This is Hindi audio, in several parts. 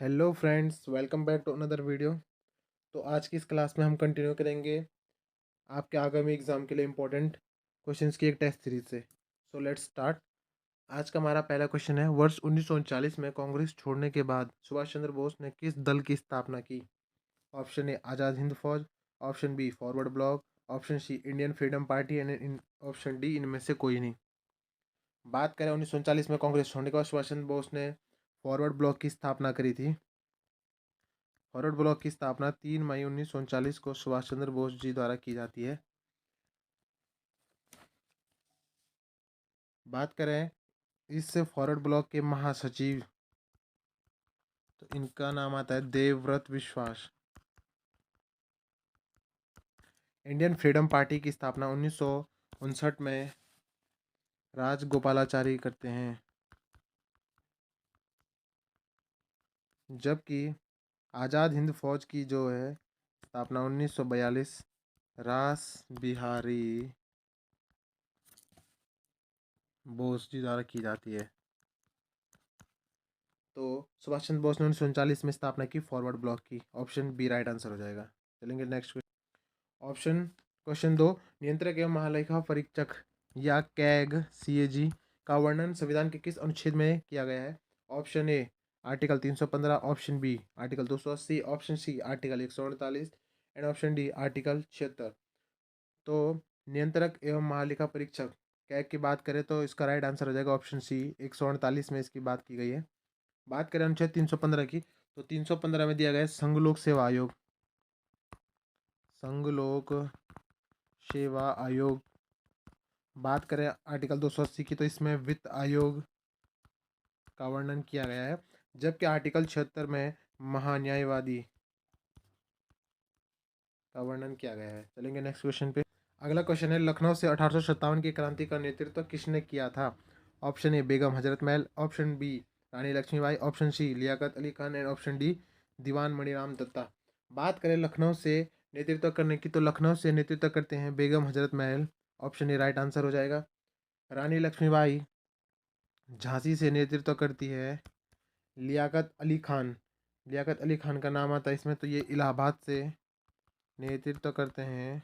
Hello friends, welcome back to another video. तो आज की इस क्लास में हम कंटिन्यू करेंगे आपके आगामी एग्ज़ाम के लिए इम्पोर्टेंट क्वेश्चंस की एक टेस्ट सीरीज से। So let's start. आज का हमारा पहला क्वेश्चन है, वर्ष 1939 में कांग्रेस छोड़ने के बाद सुभाष चंद्र बोस ने किस दल की स्थापना की? Option A Azad Hind Fauj, option B forward block, option C Indian freedom party and option D इनमें से कोई नहीं। बात करें 1939 में कांग्रेस छोड़ने के बाद सुभाष चंद्र बोस ने फॉरवर्ड ब्लॉक की स्थापना करी थी। फॉरवर्ड ब्लॉक की स्थापना 3 मई 1939 को सुभाष चंद्र बोस जी द्वारा की जाती है। बात करें इस फॉरवर्ड ब्लॉक के महासचिव, तो इनका नाम आता है देवव्रत विश्वास। इंडियन फ्रीडम पार्टी की स्थापना 1959 में राजगोपालाचारी करते हैं, जबकि आज़ाद हिंद फौज की जो है स्थापना 1942 रास बिहारी बोस जी द्वारा की जाती है। तो सुभाष चंद्र बोस ने 1939 में स्थापना की फॉरवर्ड ब्लॉक की। ऑप्शन बी राइट आंसर हो जाएगा। चलेंगे नेक्स्ट ऑप्शन। क्वेश्चन 2, नियंत्रक एवं महालेखा परीक्षक या कैग सीएजी का वर्णन संविधान के किस अनुच्छेद में किया गया है? Option A article 315, option B article 280, option C article 148 and option D article 76। तो नियंत्रक एवं महालेखा परीक्षक कैग की बात करें तो इसका राइट आंसर हो जाएगा ऑप्शन सी, 148 में इसकी बात की गई है। बात करें अनुच्छेद 315 की, तो 315 में दिया गया है संघ लोक सेवा आयोग। संघ लोक सेवा आयोग। बात करें आर्टिकल 280 की, तो इसमें वित्त आयोग का वर्णन किया गया है, जबकि आर्टिकल 76 में महान्यायवादी का वर्णन किया गया है। चलेंगे नेक्स्ट क्वेश्चन पे। अगला क्वेश्चन है, लखनऊ से 1857 की क्रांति का नेतृत्व किसने किया था? Option A Begum Hazrat Mahal, option B Rani Lakshmibai, option C Liaquat Ali Khan and option D Dewan Maniram Dutta. बात करें लखनऊ से नेतृत्व करने की, तो लखनऊ से नेतृत्व करते हैं बेगम Hazrat Mahal. Option A right answer हो जाएगा। रानी लक्ष्मीबाई झांसी से नेतृत्व करती है लियाकत अली खान। लियाकत अली खान का नाम आता है इसमें, तो ये इलाहाबाद से नेतृत्व करते हैं।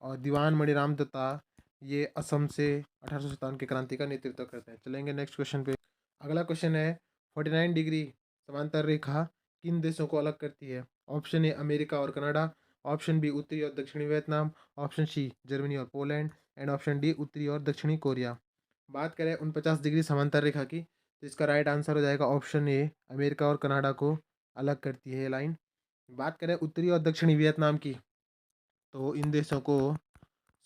और दीवान मणिराम दत्ता ये असम से 1857 की क्रांति का नेतृत्व करते हैं। चलेंगे नेक्स्ट क्वेश्चन पे। अगला क्वेश्चन है, 49 डिग्री समांतर रेखा किन देशों को अलग करती है? ऑप्शन ए अमेरिका और कनाडा, ऑप्शन बी उत्तरी और दक्षिणी वियतनाम, ऑप्शन सी जर्मनी और पोलैंड एंड ऑप्शन डी उत्तरी और दक्षिणी कोरिया। बात करें 49 डिग्री समांतर रेखा की, तो इसका राइट आंसर हो जाएगा ऑप्शन ए, अमेरिका और कनाडा को अलग करती है ये लाइन। बात करें उत्तरी और दक्षिणी वियतनाम की, तो इन देशों को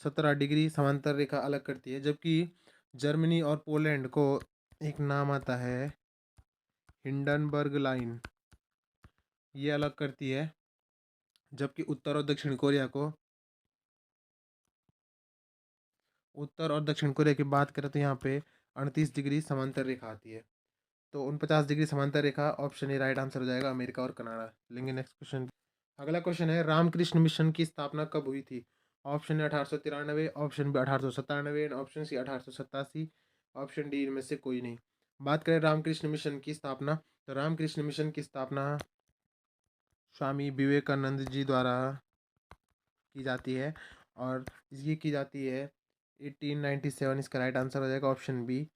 17 डिग्री समांतर रेखा अलग करती है, जबकि जर्मनी और पोलैंड को एक नाम आता है हिंडनबर्ग लाइन, ये अलग करती है। जबकि उत्तर और दक्षिण कोरिया की बात करें तो यहाँ पे 38 डिग्री समांतर रेखा आती है। तो 49 डिग्री समांतर रेखा ऑप्शन ए राइट आंसर हो जाएगा, अमेरिका और कनाडा। लेंगे नेक्स्ट क्वेश्चन। अगला क्वेश्चन है, रामकृष्ण मिशन की स्थापना कब हुई थी? Option A 1893, option B 1897, option C 1887, option D इनमें से कोई नहीं। बात करें रामकृष्ण मिशन की स्थापना, तो रामकृष्ण मिशन की स्थापना स्वामी विवेकानंद जी द्वारा की जाती है, और ये की जाती है 1897। इसका राइट आंसर हो जाएगा ऑप्शन बी।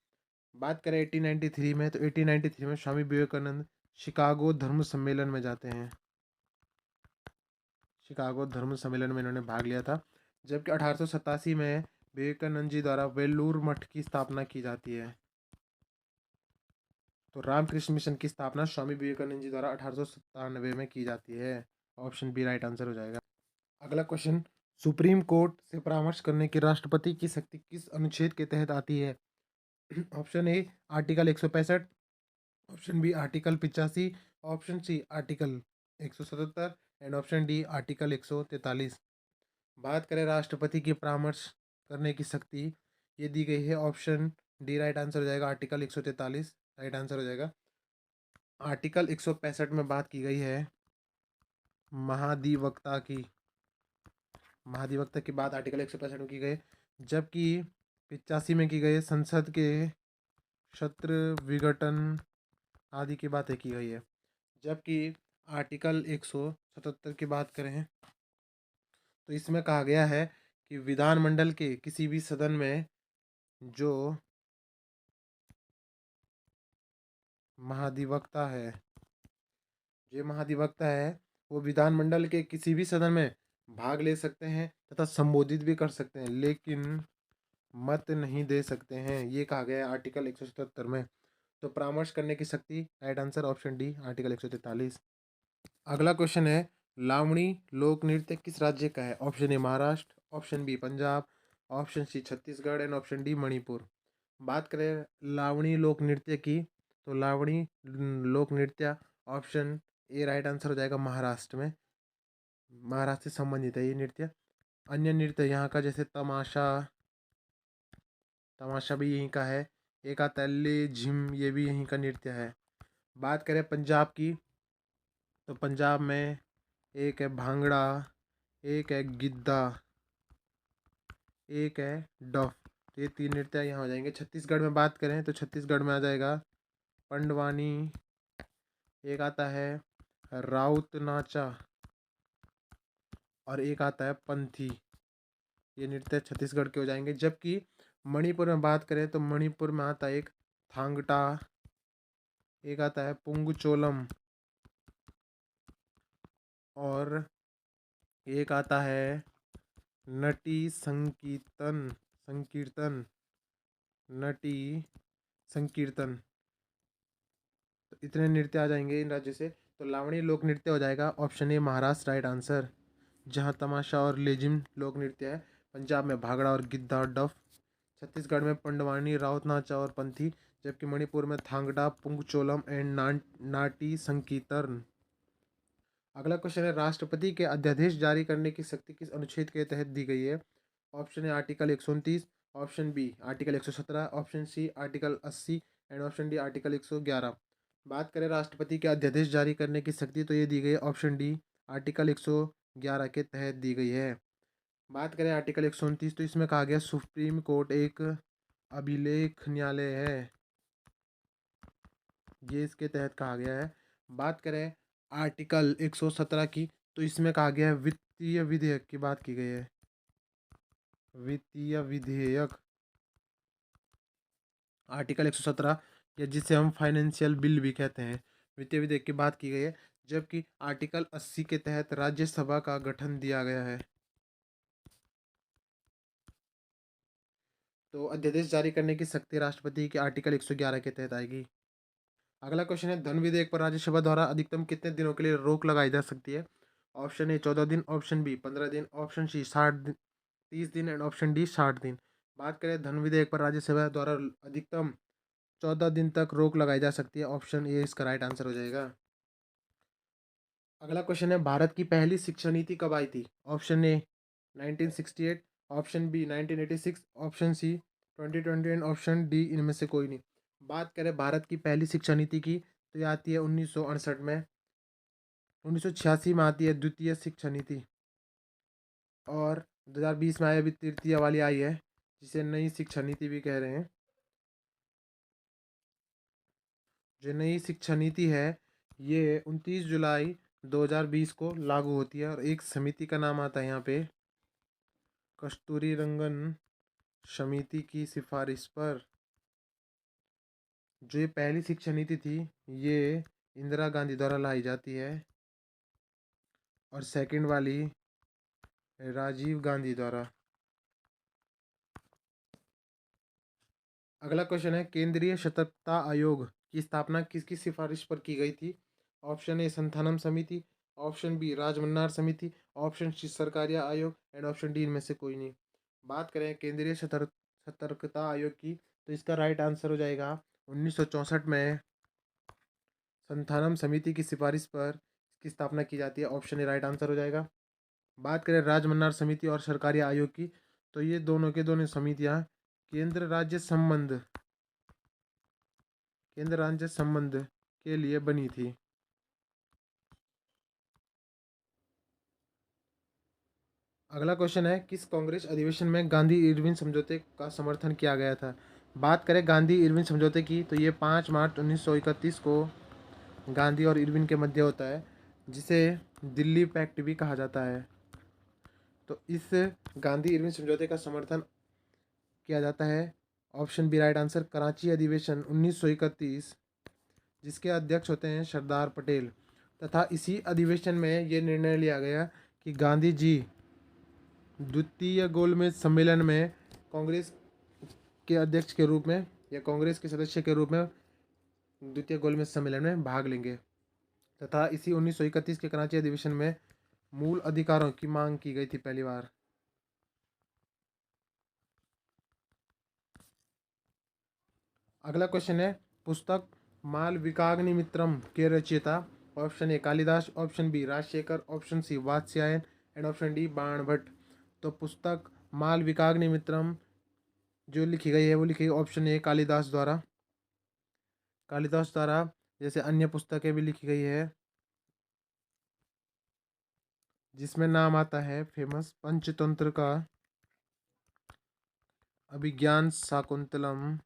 बात करें 1893 में, तो 1893 में स्वामी विवेकानंद शिकागो धर्म सम्मेलन में जाते हैं। शिकागो धर्म सम्मेलन में इन्होंने भाग लिया था। जबकि 1887 में विवेकानंद जी द्वारा वेलूर मठ की स्थापना की जाती है। तो रामकृष्ण मिशन की स्थापना स्वामी विवेकानंद जी द्वारा 1897 में की जाती है। ऑप्शन बी राइट आंसर हो जाएगा। अगला क्वेश्चन, सुप्रीम कोर्ट से परामर्श करने की राष्ट्रपति की शक्ति किस अनुच्छेद के तहत आती है? Option A article 165, option B article 85, option C article 177 and option D article 143। बात करें राष्ट्रपति की परामर्श करने की शक्ति, ये दी गई है ऑप्शन डी राइट आंसर हो जाएगा, आर्टिकल 143 राइट आंसर हो जाएगा। आर्टिकल 165 में बात की गई है महाधिवक्ता की। महाधिवक्ता की बात आर्टिकल 165 में की गई, जबकि 85 में की गई संसद के शत्रु विघटन आदि की बातें की गई है। जबकि आर्टिकल 177 की बात करें तो इसमें कहा गया है कि विधानमंडल के किसी भी सदन में जो महाधिवक्ता है जो महाधिवक्ता है वो विधानमंडल के किसी भी सदन में भाग ले सकते हैं तथा संबोधित भी कर सकते हैं, लेकिन मत नहीं दे सकते हैं। ये कहा गया है आर्टिकल 177 में। तो परामर्श करने की शक्ति, right answer option D article 143। अगला क्वेश्चन है, लावणी लोक नृत्य किस राज्य का है? Option A Maharashtra, option B Punjab, option C Chhattisgarh and option D Manipur. बात करें लावणी लोक नृत्य की तो लावणी लोक नृत्य ऑप्शन ए राइट आंसर हो जाएगा महाराष्ट्र में। महाराष्ट्र से संबंधित है ये नृत्य। अन्य नृत्य यहाँ का जैसे तमाशा, तमाशा भी यहीं का है। एक आता है ले झिम, ये भी यहीं का नृत्य है। बात करें पंजाब की तो पंजाब में एक है भांगड़ा, एक है गिद्दा, एक है डफ। तो ये तीन नृत्य यहाँ हो जाएंगे। छत्तीसगढ़ में बात करें तो छत्तीसगढ़ में आ जाएगा पंडवानी, एक आता है राउत नाचा और एक आता है पंथी। ये नृत्य छत्तीसगढ़ के हो जाएंगे। जबकि मणिपुर में बात करें तो मणिपुर में आता है एक थांगटा, एक आता है पुंगचोलम और एक आता है नटी संकीर्तन, संकीर्तन, नटी संकीर्तन। तो इतने नृत्य आ जाएंगे इन राज्यों से। तो लावणी लोक नृत्य हो जाएगा option A Maharashtra right answer, जहाँ तमाशा और लेजिम लोक नृत्य है। पंजाब में भागड़ा और गिद्धा और डफ, छत्तीसगढ़ में पंडवानी, राउत नाचा और पंथी, जबकि मणिपुर में थांगड़ा, पुंगचोलम एंड नाटी संकीर्तन। अगला क्वेश्चन है, राष्ट्रपति के अध्यादेश जारी करने की शक्ति किस अनुच्छेद के तहत दी गई है? Option A article 129, option B article 117, option C article 80 and option D article 111। बात करें राष्ट्रपति के अध्यादेश जारी करने की शक्ति तो ये दी गई है ऑप्शन डी आर्टिकल 111 के तहत दी गई है। बात करें आर्टिकल 129 तो इसमें कहा गया सुप्रीम कोर्ट एक अभिलेख न्यायालय है, ये इसके तहत कहा गया है। बात करें आर्टिकल 117 की तो इसमें कहा गया है वित्तीय विधेयक की बात की गई है, वित्तीय विधेयक आर्टिकल 117, या जिसे हम फाइनेंशियल बिल भी कहते हैं, वित्तीय विधेयक की बात की गई है। जबकि आर्टिकल 80 के तहत राज्यसभा का गठन दिया गया है। तो अध्यादेश जारी करने की शक्ति राष्ट्रपति की आर्टिकल 111 के तहत आएगी। अगला क्वेश्चन है, धन विधेयक पर राज्यसभा द्वारा अधिकतम कितने दिनों के लिए रोक लगाई जा सकती है? ऑप्शन ए 14 दिन, ऑप्शन बी 15 दिन, ऑप्शन सी 60 दिन, 30 दिन एंड ऑप्शन डी 60 दिन। बात करें धन विधेयक पर राज्यसभा द्वारा अधिकतम 14 दिन तक रोक लगाई जा सकती है। ऑप्शन ए इसका राइट आंसर हो जाएगा। अगला क्वेश्चन है, भारत की पहली शिक्षा नीति कब आई थी? Option A 1968, option B 1986, option C 2020 and option D इनमें से कोई नहीं। बात करें भारत की पहली शिक्षा नीति की तो ये आती है 1968 में। 1986 में आती है द्वितीय शिक्षा नीति और 2020 में आई अभी तृतीय वाली आई है, जिसे नई शिक्षा नीति भी कह रहे हैं। जो नई शिक्षा नीति है ये 29 जुलाई 2020 को लागू होती है और एक समिति का नाम आता है यहाँ पे कस्तूरी रंगन समिति की सिफारिश पर। जो ये पहली शिक्षा नीति थी ये इंदिरा गांधी द्वारा लाई जाती है और सेकंड वाली राजीव गांधी द्वारा। अगला क्वेश्चन है, केंद्रीय सतर्कता आयोग की स्थापना किसकी सिफारिश पर की गई थी? ऑप्शन ए संथानम समिति, ऑप्शन बी राजमन्नार समिति, ऑप्शन सी सरकारिया आयोग एंड ऑप्शन डी इनमें से कोई नहीं। बात करें केंद्रीय सतर्कता आयोग की तो इसका राइट आंसर हो जाएगा 1964 में संथानम समिति की सिफारिश पर इसकी स्थापना की जाती है। ऑप्शन ए राइट आंसर हो जाएगा। बात करें राजमन्नार समिति और सरकारी आयोग की तो ये दोनों के दोनों समितियां केंद्र राज्य संबंध के लिए बनी थी। अगला क्वेश्चन है, किस कांग्रेस अधिवेशन में गांधी इरविन समझौते का समर्थन किया गया था? बात करें गांधी इरविन समझौते की तो ये 5 मार्च 1931 को गांधी और इरविन के मध्य होता है, जिसे दिल्ली पैक्ट भी कहा जाता है। तो इस गांधी इरविन समझौते का समर्थन किया जाता है। Option B right answer, Karachi अधिवेशन 1931, जिसके अध्यक्ष होते हैं सरदार पटेल। तथा इसी अधिवेशन में ये निर्णय लिया गया कि गांधी जी द्वितीय गोलमेज सम्मेलन में कांग्रेस के अध्यक्ष के रूप में या कांग्रेस के सदस्य के रूप में द्वितीय गोलमेज सम्मेलन में भाग लेंगे। तथा इसी 1931 के कराची अधिवेशन में मूल अधिकारों की मांग की गई थी पहली बार। अगला क्वेश्चन है, पुस्तक मालविकाग्निमित्रम के रचयिता। Option A Kalidasa, option B Rajashekhara, option C Vatsyayana and option D Banabhatta. तो पुस्तक मालविकाग्निमित्रम जो लिखी गई है वो लिखी गई ऑप्शन ए कालिदास द्वारा। कालिदास द्वारा जैसे अन्य पुस्तकें भी लिखी गई है, जिसमें नाम आता है फेमस पंचतंत्र का, अभिज्ञान शाकुंतलम।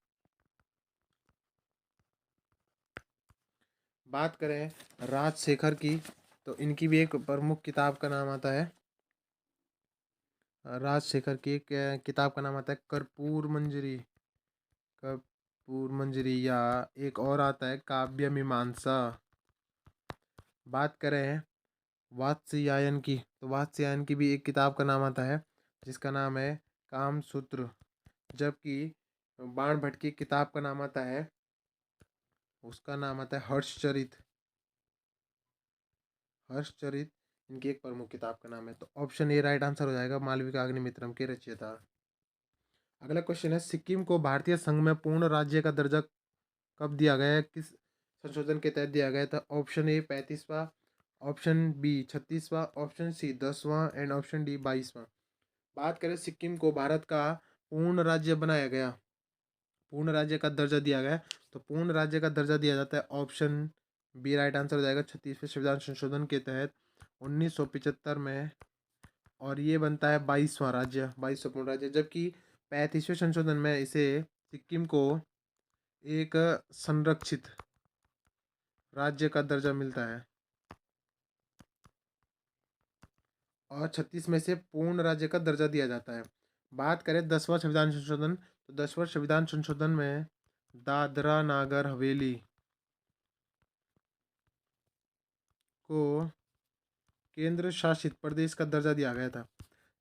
बात करें राजशेखर की, तो इनकी भी एक प्रमुख किताब का नाम आता है, राजशेखर की एक किताब का नाम आता है कर्पूर मंजरी। कर्पूर मंजरी, या एक और आता है काव्य मीमांसा। बात करें वात्स्यायन की, तो वात्स्यायन की भी एक किताब का नाम आता है, जिसका नाम है कामसूत्र। जबकि बाणभट्ट की किताब का नाम आता है, उसका नाम आता है हर्षचरित। हर्षचरित इनकी एक प्रमुख किताब का नाम है। तो ऑप्शन ए राइट आंसर हो जाएगा, मालविकाग्निमित्रम के रचयिता। अगला क्वेश्चन है, सिक्किम को भारतीय संघ में पूर्ण राज्य का दर्जा कब दिया गया है, किस संशोधन के तहत दिया गया था? ऑप्शन ए 35वां, ऑप्शन बी 36वां, ऑप्शन सी 10वां एंड ऑप्शन डी 22वां। बात करें सिक्किम को भारत का पूर्ण राज्य बनाया गया, पूर्ण राज्य का दर्जा दिया गया, तो पूर्ण राज्य का दर्जा दिया जाता है ऑप्शन बी राइट आंसर हो जाएगा 36वें संविधान संशोधन के तहत 1975 में। और ये बनता है 22वां राज्य, 22वां पूर्ण राज्य। जबकि 35वें संशोधन में इसे सिक्किम को एक संरक्षित राज्य का दर्जा मिलता है और 36 में से पूर्ण राज्य का दर्जा दिया जाता है। बात करें 10वां संविधान संशोधन, तो 10वां संविधान संशोधन में दादरा नागर हवेली को केंद्र शासित प्रदेश का दर्जा दिया गया था।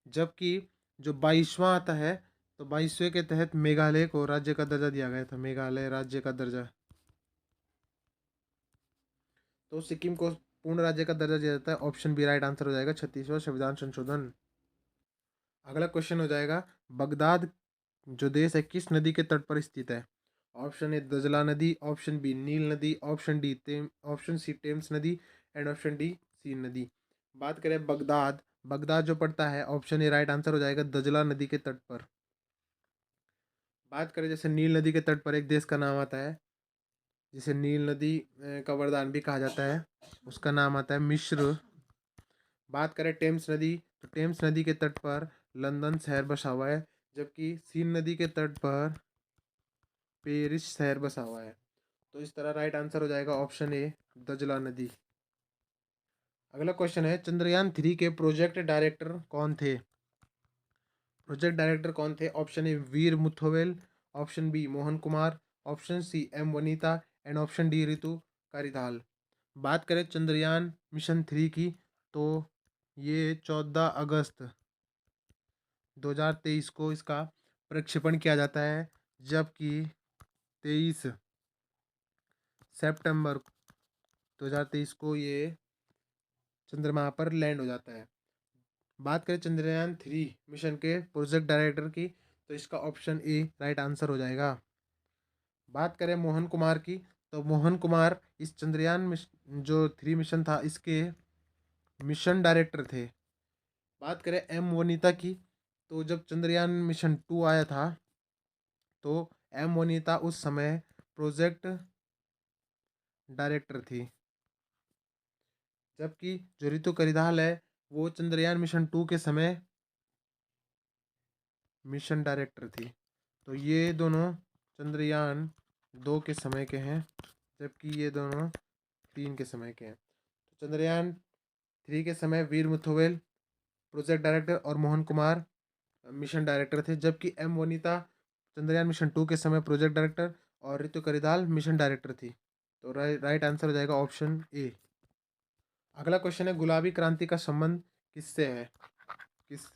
जबकि जो 22वां आता है, तो 22वें के तहत मेघालय को राज्य का दर्जा दिया गया था, मेघालय राज्य का दर्जा। तो सिक्किम को पूर्ण राज्य का दर्जा दिया जाता है, ऑप्शन बी राइट आंसर हो जाएगा 36वां संविधान संशोधन। अगला क्वेश्चन हो जाएगा, बगदाद जो देश है किस नदी के तट पर स्थित है? ऑप्शन ए दजला नदी, ऑप्शन बी नील नदी, option D option C Thames नदी एंड ऑप्शन डी सीन नदी। बात करें बगदाद, बगदाद जो पड़ता है, ऑप्शन ए राइट आंसर हो जाएगा दजला नदी के तट पर। बात करें जैसे नील नदी के तट पर एक देश का नाम आता है, जिसे नील नदी का वरदान भी कहा जाता है, उसका नाम आता है मिस्र। बात करें टेम्स नदी, तो टेम्स नदी के तट पर लंदन शहर बसा हुआ है, जबकि सीन नदी के तट पर पेरिस शहर बसा हुआ है। तो इस तरह राइट आंसर हो जाएगा ऑप्शन ए दजला नदी। अगला क्वेश्चन है, चंद्रयान 3 के प्रोजेक्ट डायरेक्टर कौन थे? प्रोजेक्ट डायरेक्टर कौन थे? Option A Veer Muthuvel, option B Mohan Kumar, option C M Vanitha and option D Ritu Karidhal. बात करें चंद्रयान मिशन 3 की, तो ये 14 अगस्त 2023 को इसका प्रक्षेपण किया जाता है, जबकि 23 सितंबर 2023 को ये चंद्रमा पर लैंड हो जाता है। बात करें चंद्रयान 3 मिशन के प्रोजेक्ट डायरेक्टर की, तो इसका ऑप्शन ए राइट आंसर हो जाएगा। बात करें मोहन कुमार की, तो मोहन कुमार इस जो 3 मिशन था इसके मिशन डायरेक्टर थे। बात करें एम वनीता की, तो जब चंद्रयान मिशन 2 आया था, तो एम वनीता उस समय प्रोजेक्ट डायरेक्टर थी। जबकि जो रितु करिधाल है, वो चंद्रयान मिशन 2 के समय मिशन डायरेक्टर थी। तो ये दोनों चंद्रयान 2 के समय के हैं, जबकि ये दोनों 3 के समय के हैं। तो चंद्रयान 3 के समय वीर मुथुवेल प्रोजेक्ट डायरेक्टर और मोहन कुमार मिशन डायरेक्टर थे, जबकि एम वनीता चंद्रयान मिशन 2 के समय प्रोजेक्ट डायरेक्टर और रितु करिदाल मिशन डायरेक्टर थी। तो राइट आंसर हो जाएगा ऑप्शन ए। अगला क्वेश्चन है गुलाबी क्रांति का संबंध किससे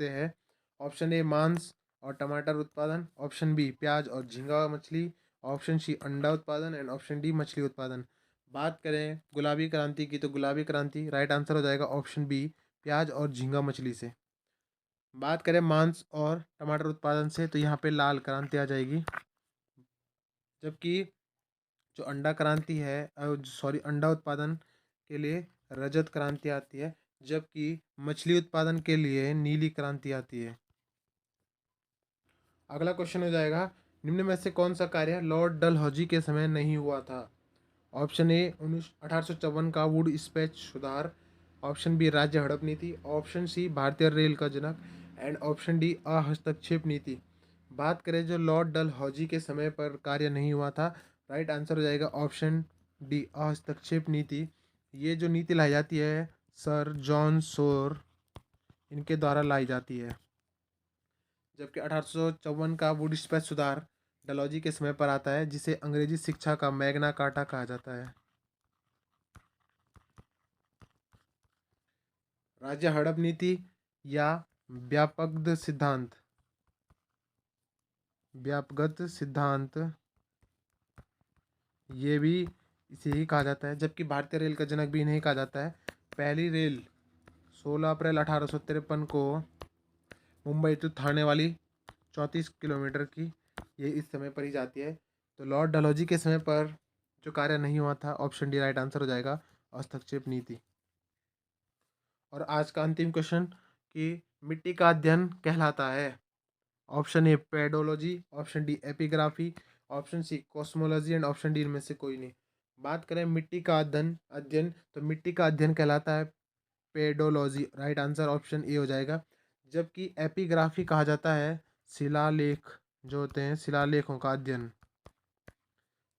है? ऑप्शन ए मांस और टमाटर उत्पादन, ऑप्शन बी प्याज और झींगा मछली, ऑप्शन सी अंडा उत्पादन एंड ऑप्शन डी मछली उत्पादन। बात करें गुलाबी क्रांति की, तो गुलाबी क्रांति राइट आंसर हो जाएगा ऑप्शन बी प्याज और झींगा मछली से। बात करें मांस और टमाटर उत्पादन से, तो यहाँ पे लाल क्रांति आ जाएगी, जबकि जो अंडा क्रांति है सॉरी अंडा उत्पादन के लिए रजत क्रांति आती है, जबकि मछली उत्पादन के लिए नीली क्रांति आती है। अगला क्वेश्चन हो जाएगा निम्न में से कौन सा कार्य लॉर्ड डलहौजी के समय नहीं हुआ था? ऑप्शन ए 1854 का वुड स्पेच सुधार, ऑप्शन बी राज्य हड़प नीति, ऑप्शन सी भारतीय रेल का जनक एंड ऑप्शन डी हस्तक्षेप नीति। बात करें जो लॉर्ड डलहौजी के समय पर कार्य नहीं हुआ था, राइट आंसर हो जाएगा ऑप्शन डी हस्तक्षेप नीति। ये जो नीति लाई जाती है सर जॉन सोर इनके द्वारा लाई जाती है, जबकि 1854 का वुड स्पेच सुधार डलहौजी के समय पर आता है, जिसे अंग्रेजी शिक्षा का मैग्ना कार्टा कहा जाता है। राज्य हड़प नीति या व्यापक सिद्धांत, व्यापगत सिद्धांत ये भी इसे ही कहा जाता है, जबकि भारतीय रेल का जनक भी इन्हें कहा जाता है। पहली रेल 16 अप्रैल 1853 को मुंबई टू थाने वाली 34 किलोमीटर की, ये इस समय पर ही जाती है। तो लॉर्ड डलहौजी के समय पर जो कार्य नहीं हुआ था, ऑप्शन डी राइट आंसर हो जाएगा हस्तक्षेप नीति। और आज का अंतिम क्वेश्चन कि मिट्टी का अध्ययन कहलाता है? Option A pedology, option D epigraphy, option C cosmology and option D इनमें से कोई नहीं। बात करें मिट्टी का अध्ययन तो मिट्टी का अध्ययन कहलाता है pedology, right answer option A हो जाएगा। जबकि एपिग्राफी कहा जाता है शिलालेख जो होते हैं शिलालेखों का अध्ययन,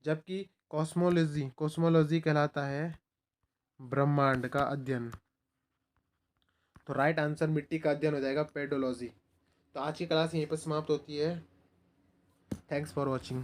जबकि कॉस्मोलॉजी कहलाता है ब्रह्मांड का अध्ययन। तो राइट आंसर मिट्टी का अध्ययन हो जाएगा पेडोलॉजी। तो आज की क्लास यहीं पर समाप्त होती है। Thanks for watching.